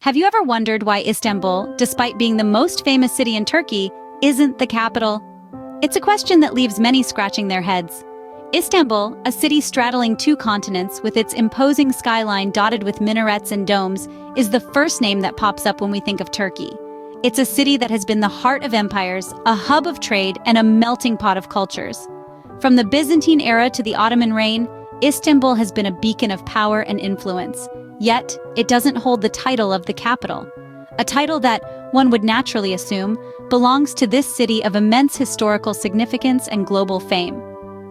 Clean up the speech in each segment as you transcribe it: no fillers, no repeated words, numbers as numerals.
Have you ever wondered why Istanbul, despite being the most famous city in Turkey, isn't the capital? It's a question that leaves many scratching their heads. Istanbul, a city straddling two continents with its imposing skyline dotted with minarets and domes, is the first name that pops up when we think of Turkey. It's a city that has been the heart of empires, a hub of trade, and a melting pot of cultures. From the Byzantine era to the Ottoman reign, Istanbul has been a beacon of power and influence. Yet, it doesn't hold the title of the capital. A title that, one would naturally assume, belongs to this city of immense historical significance and global fame.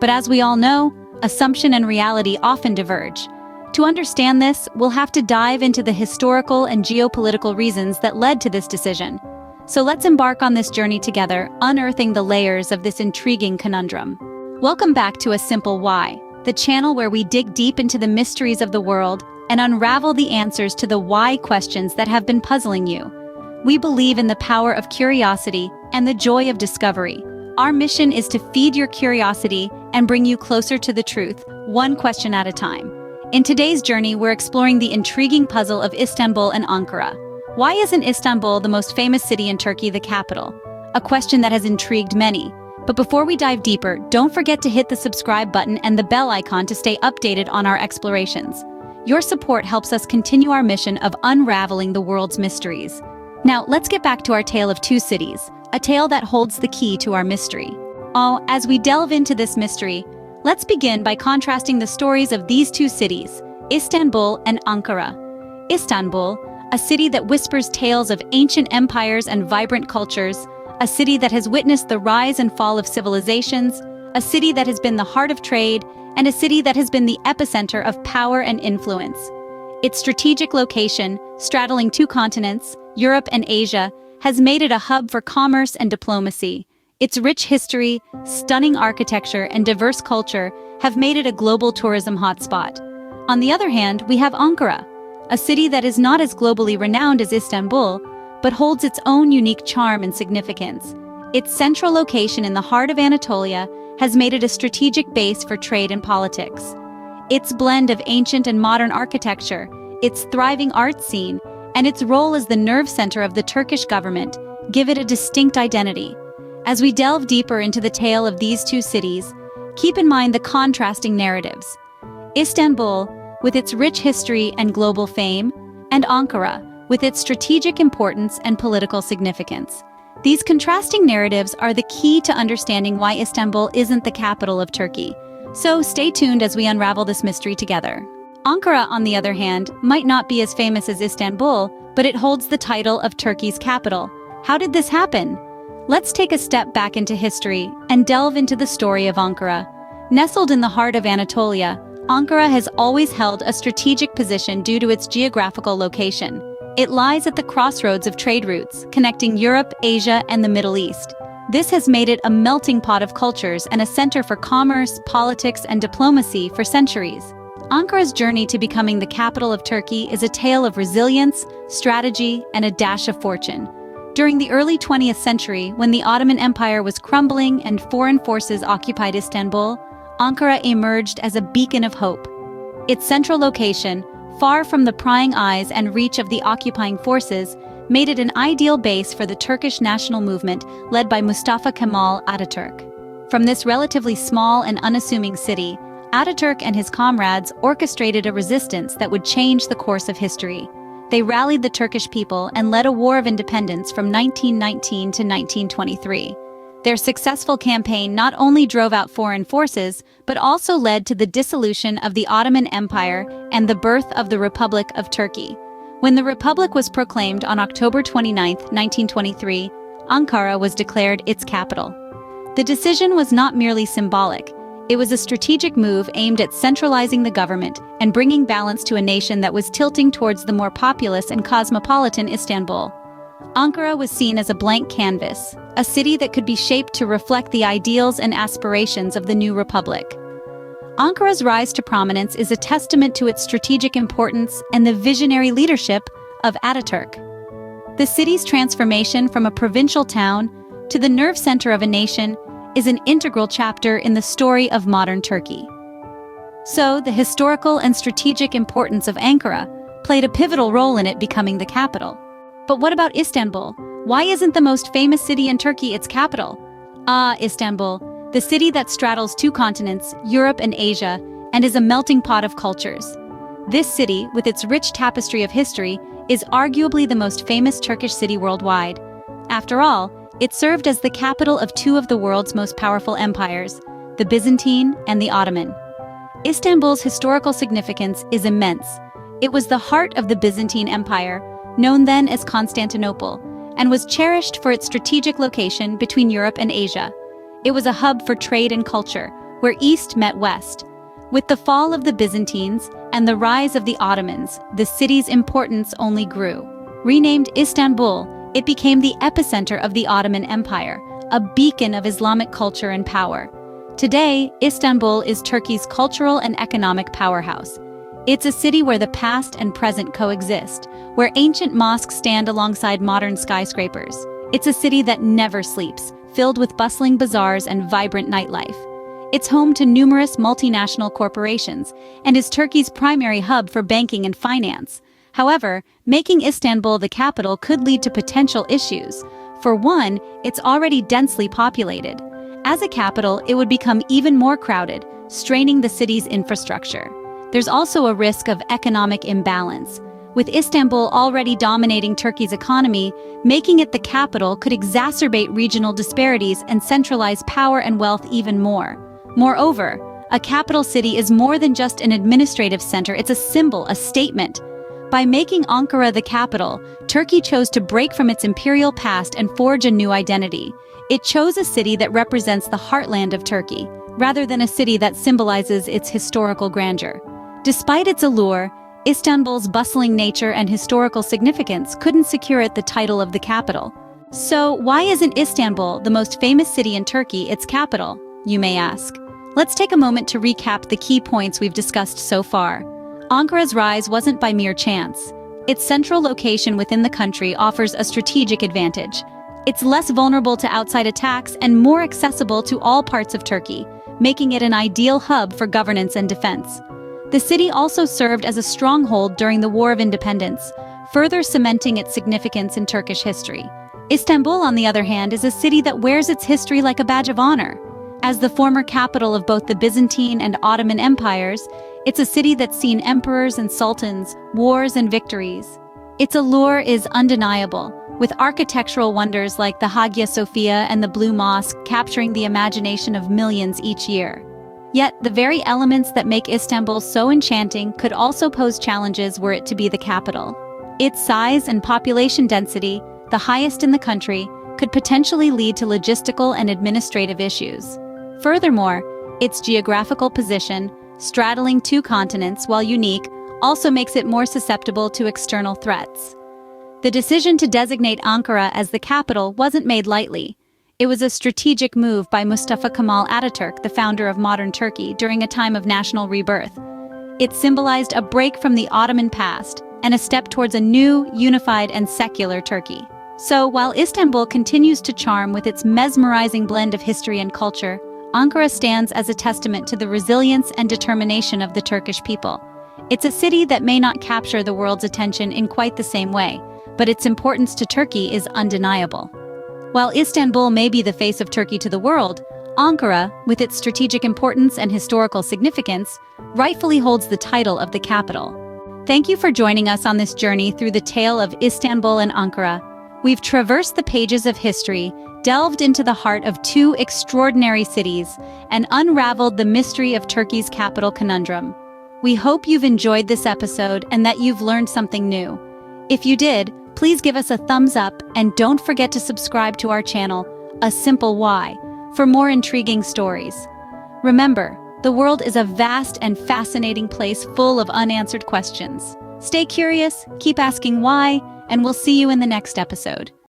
But as we all know, assumption and reality often diverge. To understand this, we'll have to dive into the historical and geopolitical reasons that led to this decision. So let's embark on this journey together, unearthing the layers of this intriguing conundrum. Welcome back to A Simple Why, the channel where we dig deep into the mysteries of the world and unravel the answers to the why questions that have been puzzling you. We believe in the power of curiosity and the joy of discovery. Our mission is to feed your curiosity and bring you closer to the truth, one question at a time. In today's journey, we're exploring the intriguing puzzle of Istanbul and Ankara. Why isn't Istanbul, the most famous city in Turkey, the capital? A question that has intrigued many. But before we dive deeper, don't forget to hit the subscribe button and the bell icon to stay updated on our explorations. Your support helps us continue our mission of unraveling the world's mysteries. Now, let's get back to our tale of two cities, a tale that holds the key to our mystery. As we delve into this mystery, let's begin by contrasting the stories of these two cities, Istanbul and Ankara. Istanbul, a city that whispers tales of ancient empires and vibrant cultures, a city that has witnessed the rise and fall of civilizations, a city that has been the heart of trade, and a city that has been the epicenter of power and influence. Its strategic location, straddling two continents, Europe and Asia, has made it a hub for commerce and diplomacy. Its rich history, stunning architecture, and diverse culture have made it a global tourism hotspot. On the other hand, we have Ankara, a city that is not as globally renowned as Istanbul, but holds its own unique charm and significance. Its central location in the heart of Anatolia has made it a strategic base for trade and politics. Its blend of ancient and modern architecture, its thriving art scene, and its role as the nerve center of the Turkish government give it a distinct identity. As we delve deeper into the tale of these two cities, keep in mind the contrasting narratives. Istanbul, with its rich history and global fame, and Ankara, with its strategic importance and political significance. These contrasting narratives are the key to understanding why Istanbul isn't the capital of Turkey. So stay tuned as we unravel this mystery together. Ankara, on the other hand, might not be as famous as Istanbul, but it holds the title of Turkey's capital. How did this happen? Let's take a step back into history and delve into the story of Ankara. Nestled in the heart of Anatolia, Ankara has always held a strategic position due to its geographical location. It lies at the crossroads of trade routes, connecting Europe, Asia, and the Middle East. This has made it a melting pot of cultures and a center for commerce, politics, and diplomacy for centuries. Ankara's journey to becoming the capital of Turkey is a tale of resilience, strategy, and a dash of fortune. During the early 20th century, when the Ottoman Empire was crumbling and foreign forces occupied Istanbul, Ankara emerged as a beacon of hope. Its central location, far from the prying eyes and reach of the occupying forces, made it an ideal base for the Turkish national movement led by Mustafa Kemal Ataturk. From this relatively small and unassuming city, Ataturk and his comrades orchestrated a resistance that would change the course of history. They rallied the Turkish people and led a war of independence from 1919 to 1923. Their successful campaign not only drove out foreign forces, but also led to the dissolution of the Ottoman Empire and the birth of the Republic of Turkey. When the Republic was proclaimed on October 29, 1923, Ankara was declared its capital. The decision was not merely symbolic. It was a strategic move aimed at centralizing the government and bringing balance to a nation that was tilting towards the more populous and cosmopolitan Istanbul. Ankara was seen as a blank canvas, a city that could be shaped to reflect the ideals and aspirations of the new republic. Ankara's rise to prominence is a testament to its strategic importance and the visionary leadership of Ataturk. The city's transformation from a provincial town to the nerve center of a nation is an integral chapter in the story of modern Turkey. So, the historical and strategic importance of Ankara, played a pivotal role in it becoming the capital. But what about Istanbul? Why isn't the most famous city in Turkey its capital? Istanbul, the city that straddles two continents, Europe and Asia, and is a melting pot of cultures. This city, with its rich tapestry of history, is arguably the most famous Turkish city worldwide. After all, it served as the capital of two of the world's most powerful empires, the Byzantine and the Ottoman. Istanbul's historical significance is immense. It was the heart of the Byzantine Empire, known then as Constantinople, and was cherished for its strategic location between Europe and Asia. It was a hub for trade and culture, where East met West. With the fall of the Byzantines and the rise of the Ottomans, the city's importance only grew. Renamed Istanbul, it became the epicenter of the Ottoman Empire, a beacon of Islamic culture and power. Today, Istanbul is Turkey's cultural and economic powerhouse. It's a city where the past and present coexist, where ancient mosques stand alongside modern skyscrapers. It's a city that never sleeps, filled with bustling bazaars and vibrant nightlife. It's home to numerous multinational corporations and is Turkey's primary hub for banking and finance. However, making Istanbul the capital could lead to potential issues. For one, it's already densely populated. As a capital, it would become even more crowded, straining the city's infrastructure. There's also a risk of economic imbalance. With Istanbul already dominating Turkey's economy, making it the capital could exacerbate regional disparities and centralize power and wealth even more. Moreover, a capital city is more than just an administrative center, it's a symbol, a statement. By making Ankara the capital, Turkey chose to break from its imperial past and forge a new identity. It chose a city that represents the heartland of Turkey, rather than a city that symbolizes its historical grandeur. Despite its allure, Istanbul's bustling nature and historical significance couldn't secure it the title of the capital. So, why isn't Istanbul, the most famous city in Turkey, its capital, you may ask? Let's take a moment to recap the key points we've discussed so far. Ankara's rise wasn't by mere chance. Its central location within the country offers a strategic advantage. It's less vulnerable to outside attacks and more accessible to all parts of Turkey, making it an ideal hub for governance and defense. The city also served as a stronghold during the War of Independence, further cementing its significance in Turkish history. Istanbul, on the other hand, is a city that wears its history like a badge of honor. As the former capital of both the Byzantine and Ottoman empires, it's a city that's seen emperors and sultans, wars and victories. Its allure is undeniable, with architectural wonders like the Hagia Sophia and the Blue Mosque capturing the imagination of millions each year. Yet, the very elements that make Istanbul so enchanting could also pose challenges were it to be the capital. Its size and population density, the highest in the country, could potentially lead to logistical and administrative issues. Furthermore, its geographical position, straddling two continents while unique, also makes it more susceptible to external threats. The decision to designate Ankara as the capital wasn't made lightly. It was a strategic move by Mustafa Kemal Ataturk, the founder of modern Turkey, during a time of national rebirth. It symbolized a break from the Ottoman past and a step towards a new, unified, and secular Turkey. So, while Istanbul continues to charm with its mesmerizing blend of history and culture, Ankara stands as a testament to the resilience and determination of the Turkish people. It's a city that may not capture the world's attention in quite the same way, but its importance to Turkey is undeniable. While Istanbul may be the face of Turkey to the world, Ankara, with its strategic importance and historical significance, rightfully holds the title of the capital. Thank you for joining us on this journey through the tale of Istanbul and Ankara. We've traversed the pages of history, delved into the heart of two extraordinary cities, and unraveled the mystery of Turkey's capital conundrum. We hope you've enjoyed this episode and that you've learned something new. If you did, please give us a thumbs up and don't forget to subscribe to our channel, A Simple Why, for more intriguing stories. Remember, the world is a vast and fascinating place full of unanswered questions. Stay curious, keep asking why, and we'll see you in the next episode.